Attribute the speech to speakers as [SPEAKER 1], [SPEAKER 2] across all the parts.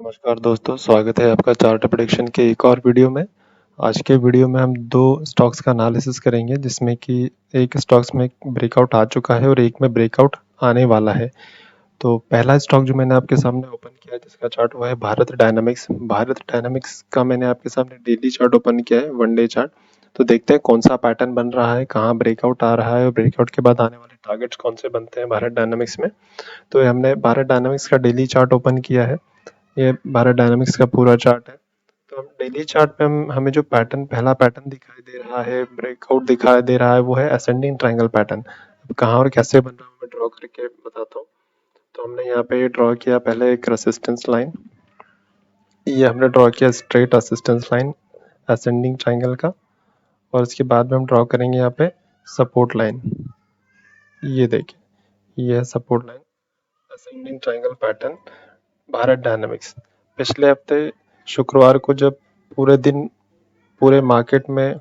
[SPEAKER 1] नमस्कार दोस्तों, स्वागत है आपका चार्ट प्रेडिक्शन के एक और वीडियो में। आज के वीडियो में हम दो स्टॉक्स का एनालिसिस करेंगे, जिसमें कि एक स्टॉक्स में ब्रेकआउट आ चुका है और एक में ब्रेकआउट आने वाला है। तो पहला स्टॉक जो मैंने आपके सामने ओपन किया है जिसका चार्ट, वो है भारत डायनामिक्स। भारत डायनामिक्स का मैंने आपके सामने डेली चार्ट ओपन किया है, वन डे चार्ट। तो देखते हैं कौन सा पैटर्न बन रहा है, कहाँ ब्रेकआउट आ रहा है और ब्रेकआउट के बाद आने वाले टारगेट्स कौन से बनते हैं भारत डायनामिक्स में। तो हमने भारत डायनामिक्स का डेली चार्ट ओपन किया है। ये भारत डायनामिक्स का पूरा चार्ट है। तो हम डेली चार्ट पे हमें जो पैटर्न, पहला पैटर्न दिखाई दे रहा है, ब्रेकआउट दिखाई दे रहा है, वो है असेंडिंग ट्रायंगल पैटर्न। अब कहाँ और कैसे बन रहा है मैं ड्रॉ करके बताता हूँ। तो हमने यहाँ पे ड्रॉ किया पहले एक रेसिस्टेंस लाइन, ये हमने ड्रॉ किया straight resistance line ascending triangle का। और उसके बाद में हम ड्रॉ करेंगे यहाँ पे सपोर्ट लाइन। ये देखिए, ये है support line, ascending triangle pattern Bharat dynamics. पिछले हफ्ते शुक्रवार को जब पूरे दिन पूरे मार्केट में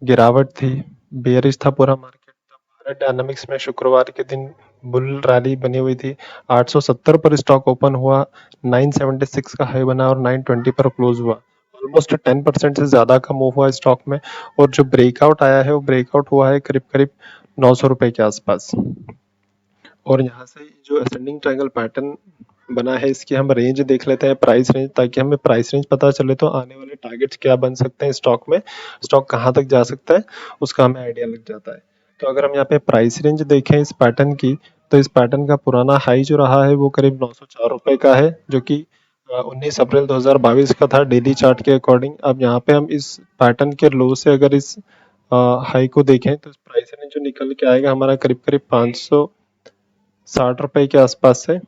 [SPEAKER 1] गिरावट थी, बेयरिश था पूरा मार्केट, तब भारत डायनामिक्स में शुक्रवार के दिन बुल रैली बनी हुई थी। 870 पर स्टॉक ओपन हुआ, 976 का हाई बना और 920 पर क्लोज हुआ। ऑलमोस्ट 10% से ज्यादा का मूव हुआ स्टॉक में। और जो ब्रेकआउट आया है वो ब्रेकआउट हुआ है करीब करीब 900 रुपए के आसपास। और यहाँ से जो असेंडिंग ट्रायंगल पैटर्न बना है, इसकी हम रेंज देख लेते हैं, प्राइस रेंज, ताकि हमें प्राइस रेंज पता चले तो आने वाले टारगेट्स क्या बन सकते हैं स्टॉक में, स्टॉक कहाँ तक जा सकता है उसका हमें आइडिया लग जाता है। तो अगर हम यहाँ पे प्राइस रेंज देखें इस पैटर्न की, तो इस पैटर्न का पुराना हाई जो रहा है वो करीब 904 रुपए का है, जो कि 19 अप्रैल 2022 का था डेली चार्ट के अकॉर्डिंग। अब यहाँ पे हम इस पैटर्न के लो से अगर इस हाई को देखें तो इस प्राइस रेंज जो निकल के आएगा हमारा करीब करीब 560 रुपए के आसपास से।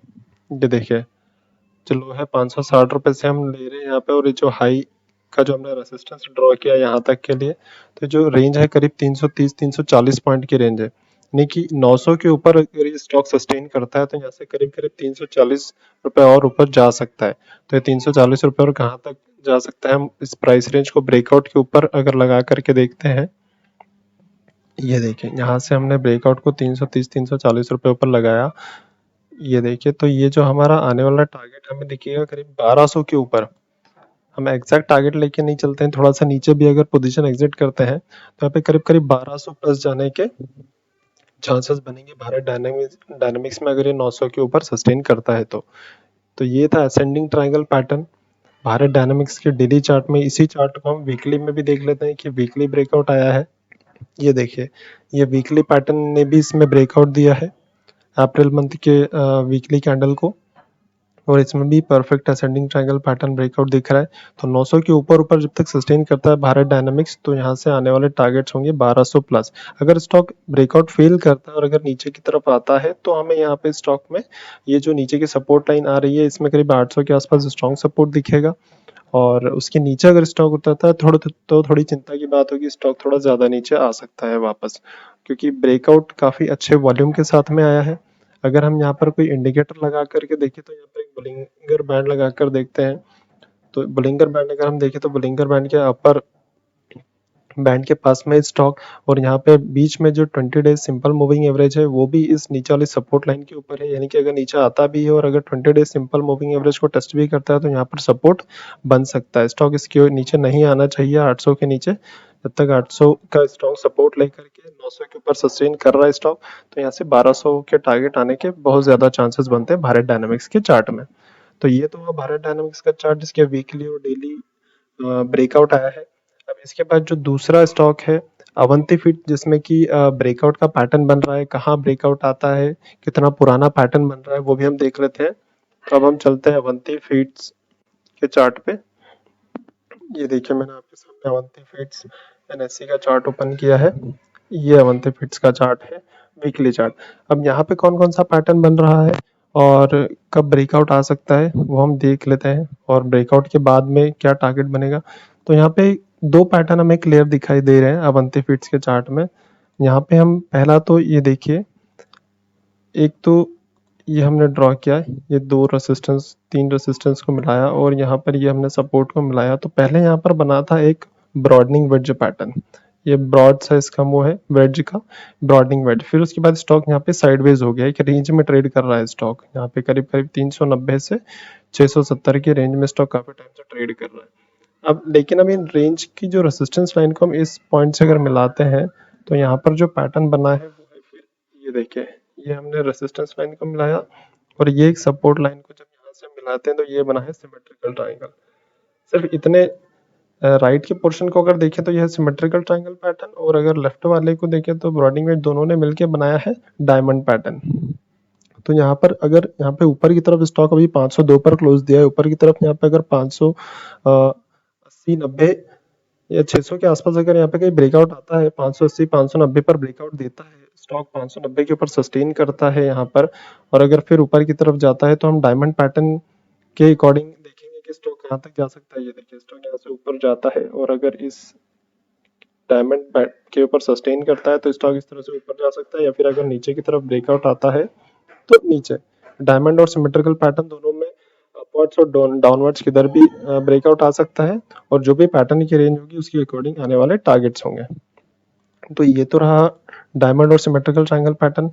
[SPEAKER 1] ये देखिए, जो लो है 560 रुपए से हम ले रहे हैं यहाँ पे, और ये जो हाई का जो हमने रेसिस्टेंस ड्रॉ किया यहाँ तक के लिए, तो जो रेंज है करीब 330 340 पॉइंट की रेंज है, यानी कि 900 के ऊपर अगर ये स्टॉक सस्टेन करता है तो यहाँ से करीब करीब 340 रुपए और ऊपर जा सकता है। तो ये 340 रुपए और कहाँ तक जा सकता है, हम इस प्राइस रेंज को ब्रेकआउट के ऊपर अगर लगा करके देखते हैं। ये देखिए, यहाँ से हमने ब्रेकआउट को 330 340 रुपए ऊपर लगाया। ये देखिए, तो ये जो हमारा आने वाला टारगेट हमें दिखेगा करीब 1200 के ऊपर। हम एग्जैक्ट टारगेट लेके नहीं चलते हैं, थोड़ा सा नीचे भी अगर पोजीशन एग्जिट करते हैं तो यहाँ पे करीब करीब 1200 प्लस जाने के चांसेस बनेंगे भारत डायनामिक्स में, अगर ये 900 के ऊपर सस्टेन करता है तो ये था ascending triangle pattern Bharat dynamics के डेली चार्ट में। इसी चार्ट को हम वीकली में भी देख लेते हैं कि वीकली ब्रेकआउट आया है। ये देखिए, ये वीकली पैटर्न ने भी इसमें ब्रेकआउट दिया है अप्रैल मंथ के वीकली कैंडल को, और इसमें भी perfect ascending triangle pattern breakout दिख रहा है। तो 900 के ऊपर ऊपर जब तक सस्टेन करता है भारत डायनामिक्स, तो यहाँ से आने वाले टारगेट्स होंगे 1200 प्लस। अगर स्टॉक ब्रेकआउट फेल करता है और अगर नीचे की तरफ आता है तो हमें यहाँ पे स्टॉक में ये जो नीचे की सपोर्ट लाइन आ रही है, इसमें करीब 800 के आसपास स्ट्रॉन्ग सपोर्ट दिखेगा। और उसके नीचे अगर स्टॉक उतरता है तो थोड़ी चिंता की बात होगी, स्टॉक थोड़ा ज्यादा नीचे आ सकता है वापस, क्योंकि ब्रेकआउट काफी अच्छे वॉल्यूम के साथ में आया है। अगर हम यहाँ पर कोई इंडिकेटर लगा करके देखें तो यहाँ पर एक बुलिंगर बैंड लगा कर देखते हैं। तो बुलिंगर बैंड अगर हम देखें तो बुलिंगर बैंड के अपर बैंड के पास में स्टॉक, और यहाँ पे बीच में जो 20 डेज सिंपल मूविंग एवरेज है वो भी इस नीचे वाली सपोर्ट लाइन के ऊपर है, यानी कि अगर नीचे आता भी है और अगर 20 डेज सिंपल मूविंग एवरेज को टेस्ट भी करता है तो यहाँ पर सपोर्ट बन सकता है। स्टॉक इसके नीचे नहीं आना चाहिए 800 के नीचे। जब तक 800 का स्ट्रॉन्ग सपोर्ट लेकर के 900 के ऊपर सस्टेन कर रहा है स्टॉक, तो यहाँ से 1200 के टारगेट आने के बहुत ज्यादा चांसेस बनते हैं भारत डायनामिक्स के चार्ट में। तो ये तो हुआ भारत डायनामिक्स का चार्ट जिसके वीकली और डेली ब्रेकआउट आया है। अब इसके बाद जो दूसरा स्टॉक है अवंती फीड, जिसमें कि ब्रेकआउट का पैटर्न बन रहा है, कहाँ ब्रेकआउट आता है, कितना पुराना पैटर्न बन रहा है, वो भी हम देख लेते हैं। तो अब हम चलते हैं अवंती फीड्स के चार्ट पे। ये देखिए, मैंने आपके सामने अवंती फीड्स एनएससी का चार्ट ओपन किया है। ये अवंती फीड्स का चार्ट है, वीकली चार्ट। अब यहाँ पे कौन कौन सा पैटर्न बन रहा है और कब ब्रेकआउट आ सकता है वो हम देख लेते हैं, और ब्रेकआउट के बाद में क्या टारगेट बनेगा। तो यहाँ पे दो पैटर्न हमें क्लियर दिखाई दे रहे हैं अवंती फीड्स के चार्ट में। यहाँ पे हम पहला तो ये देखिए, एक तो ये हमने ड्रॉ किया है, ये दो रेसिस्टेंस, तीन रेसिस्टेंस को मिलाया और यहाँ पर ये हमने सपोर्ट को मिलाया। तो पहले यहाँ पर बना था एक ब्रॉडनिंग वेड्ज पैटर्न, ये ब्रॉड सा इसका वो है वेज का, ब्रॉडनिंग वेज। फिर उसके बाद स्टॉक यहाँ पे साइडवेज हो गया, एक रेंज में ट्रेड कर रहा है स्टॉक, यहाँ पे करीब करीब 390 से 670 के रेंज में स्टॉक काफी टाइम से ट्रेड कर रहा है। अब लेकिन अब इन रेंज की जो रेसिस्टेंस लाइन को हम इस पॉइंट से अगर मिलाते हैं तो यहाँ पर जो पैटर्न बना है वो है, फिर ये देखिए, ये हमने रेसिस्टेंस लाइन को मिलाया और ये एक सपोर्ट लाइन को जब यहाँ से मिलाते हैं तो ये बना है सिमेट्रिकल ट्राइंगल। सिर्फ इतने राइट के पोर्शन को अगर देखें तो यह सिमेट्रिकल ट्राइंगल पैटर्न, और अगर लेफ्ट वाले को देखें तो ब्रॉडिंग वेज दोनों ने मिलकर बनाया है डायमंड पैटर्न। तो यहाँ पर अगर यहाँ पे ऊपर की तरफ स्टॉक अभी 502 पर क्लोज दिया है, ऊपर की तरफ यहाँ पे अगर 580 90 या 600 के आसपास अगर यहाँ पे कहीं ब्रेकआउट आता है, 580 590 पर ब्रेकआउट देता है स्टॉक, 590 के ऊपर सस्टेन करता है यहाँ पर, और अगर फिर ऊपर की तरफ जाता है तो हम डायमंड पैटर्न के अकॉर्डिंग देखेंगे कि स्टॉक कहाँ तक जा सकता है। ये देखिए स्टॉक यहाँ से ऊपर जाता है और अगर इस डायमंड के ऊपर सस्टेन करता है तो स्टॉक इस तरह से ऊपर जा सकता है, या फिर अगर नीचे की तरफ ब्रेकआउट आता है तो नीचे। डायमंड और सिमेट्रिकल पैटर्न दोनों में अपवर्ड्स और डाउनवर्ड्स किधर भी ब्रेकआउट आ सकता है, और जो भी पैटर्न की रेंज होगी उसके अकॉर्डिंग आने वाले टारगेट्स होंगे। तो ये तो रहा डायमंड और symmetrical triangle pattern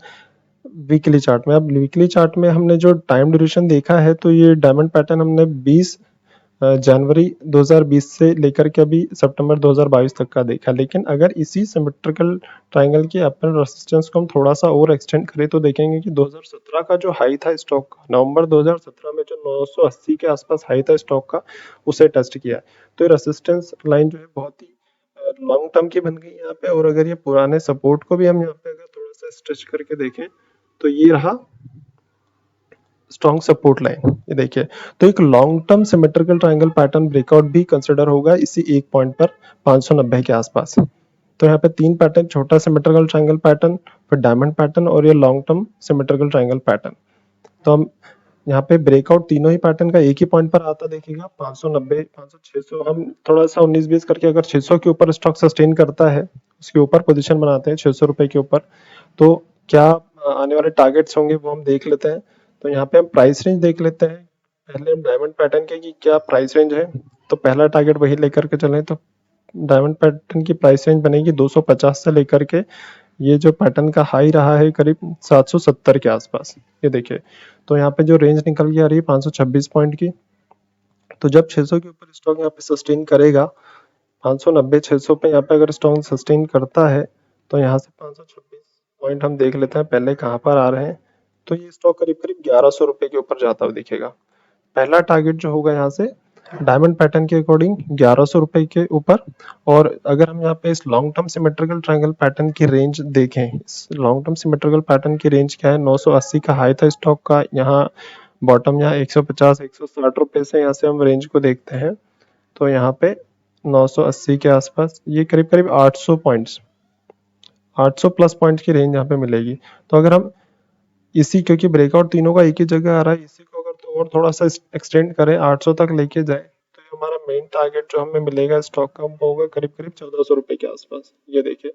[SPEAKER 1] weekly chart में। अब वीकली चार्ट में हमने जो टाइम ड्यूरेशन देखा है तो ये डायमंड पैटर्न हमने 20 जनवरी 2020 से लेकर के अभी सितंबर 2022 तक का देखा। लेकिन अगर इसी सिमेट्रिकल ट्रायंगल की अपर रेजिस्टेंस को हम थोड़ा सा और एक्सटेंड करें तो देखेंगे कि 2017 का जो हाई था स्टॉक का, नवंबर 2017 में जो 980 के आसपास हाई था स्टॉक का, उसे टेस्ट किया है। तो ये रेजिस्टेंस लाइन जो है बहुत ही लॉन्ग टर्म की बन गई यहाँ पे। और अगर ये पुराने सपोर्ट को भी हम यहाँ पे अगर थोड़ा सा स्ट्रेच करके देखें तो ये रहा स्ट्रॉन्ग सपोर्ट लाइन, ये देखिए। तो एक long term symmetrical triangle pattern breakout भी कंसिडर होगा इसी एक पॉइंट पर 590 के आसपास। तो यहाँ पे तीन पैटर्न, छोटा सिमेट्रिकल ट्रायंगल पैटर्न, फिर डायमंड पैटर्न और ये long term symmetrical triangle pattern. तो हम यहाँ पे ब्रेकआउट तीनों ही पैटर्न का एक ही पॉइंट पर आता देखिएगा, 590 500 600। हम थोड़ा सा 19-20 करके अगर 600 के ऊपर स्टॉक सस्टेन करता है, उसके ऊपर पोजीशन बनाते हैं 600 रुपए के ऊपर, तो क्या आने वाले टारगेट्स होंगे वो हम देख लेते हैं। तो यहाँ पे हम प्राइस रेंज देख लेते हैं पहले हम डायमंड पैटर्न के कि क्या प्राइस रेंज है। तो पहला टारगेट वही लेकर के चलें तो डायमंड पैटर्न की प्राइस रेंज बनेगी 250 से लेकर के ये जो पैटर्न का हाई रहा है करीब 770 के आसपास, ये देखिए। तो यहाँ पे जो रेंज निकल के आ रही है 526 पॉइंट की। तो जब 600 के ऊपर स्टॉक यहाँ पे सस्टेन करेगा, 590 600 पे यहाँ पे अगर स्टॉक सस्टेन करता है तो यहाँ से 526 पॉइंट हम देख लेते हैं पहले कहाँ पर आ रहे हैं। तो ये स्टॉक करीब करीब 1100 रुपए के ऊपर जाता हुआ दिखेगा। पहला टारगेट जो होगा यहाँ से डायमंड पैटर्न के अकॉर्डिंग 1100 रुपए के ऊपर। और अगर हम यहाँ पे इस long term symmetrical triangle pattern की रेंज देखें, इस लॉन्ग टर्म सिमेट्रिकल पैटर्न की रेंज क्या है, 980 का हाई था स्टॉक का, यहाँ बॉटम यहाँ 150 160 रुपए से यहाँ से हम रेंज को देखते हैं तो यहाँ पे 980 के आसपास ये करीब करीब 800 पॉइंट्स, 800 प्लस पॉइंट्स की रेंज यहाँ पे मिलेगी। तो अगर हम इसी, क्योंकि ब्रेकआउट तीनों का एक ही जगह आ रहा है, इसी को अगर तो और थोड़ा सा एक्सटेंड करें 800 तक लेके जाए तो ये हमारा मेन टारगेट जो हमें मिलेगा स्टॉक का वो होगा करीब करीब 1400 रुपए के आसपास। ये देखिए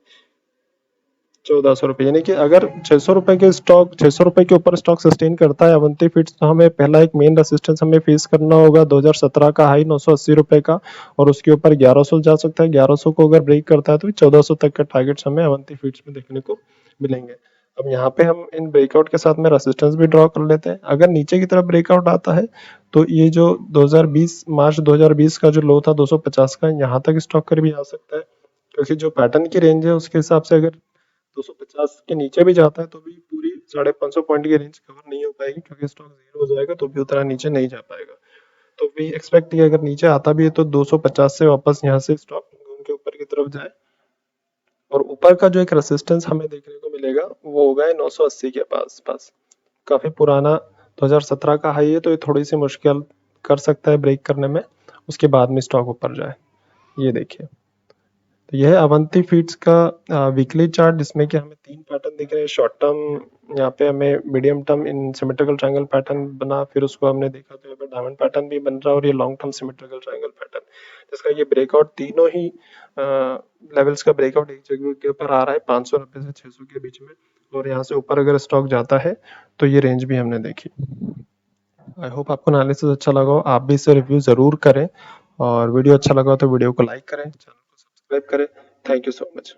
[SPEAKER 1] 1400 रुपए, यानी कि अगर 600 रुपए के स्टॉक 600 रुपए के ऊपर स्टॉक सस्टेन करता है अवंती फीड्स, तो हमें पहला एक मेन रेसिस्टेंस हमें फेस करना होगा 2017 का हाई 980 रुपए का, और उसके ऊपर 1100 जा सकता है। 1100 को अगर ब्रेक करता है तो 1400 तक के टारगेट्स हमें अवंती फीड्स में देखने को मिलेंगे। अब यहाँ पे हम इन ब्रेकआउट के साथ में रेसिस्टेंस भी ड्रॉ कर लेते हैं। अगर नीचे की तरफ ब्रेकआउट आता है तो ये जो 2020 मार्च 2020 का जो लो था 250 का, यहाँ तक स्टॉक कर भी आ सकता है, क्योंकि जो पैटर्न की रेंज है उसके हिसाब से अगर 250 के नीचे भी जाता है तो भी पूरी 550 पॉइंट की रेंज कवर नहीं हो पाएगी, क्योंकि स्टॉक जीरो हो जाएगा तो भी उतना नीचे नहीं जा पाएगा। तो भी एक्सपेक्ट किया अगर नीचे आता भी है तो 250 से वापस यहाँ से स्टॉक घूम के ऊपर की तरफ जाए। और ऊपर का जो एक रेसिस्टेंस हमें देखने को मिलेगा वो होगा 980 के पास। काफी पुराना 2017 का हाई है, तो ये थोड़ी सी मुश्किल कर सकता है ब्रेक करने में, उसके बाद में स्टॉक ऊपर जाए। ये देखिए, तो यह है अवंती फीड्स का वीकली चार्ट, जिसमें कि हमें तीन पैटर्न दिख रहे हैं। शॉर्ट टर्म यहाँ पे हमें medium term in symmetrical triangle pattern बना, फिर उसको हमने देखा तो यहाँ पे डायमंड पैटर्न भी बन रहा है, और ये long term symmetrical triangle pattern, जिसका ये ब्रेकआउट तीनों ही लेवल्स का ब्रेकआउट एक जगह के ऊपर आ रहा है 590 से 600 के बीच में। और यहाँ से ऊपर अगर स्टॉक जाता है तो ये रेंज भी हमने देखी। आई होप आपको एनालिसिस अच्छा लगा हो, आप भी इसे रिव्यू जरूर करें, और वीडियो अच्छा लगा हो तो वीडियो को लाइक करें, चैनल को सब्सक्राइब करें। Thank you so much.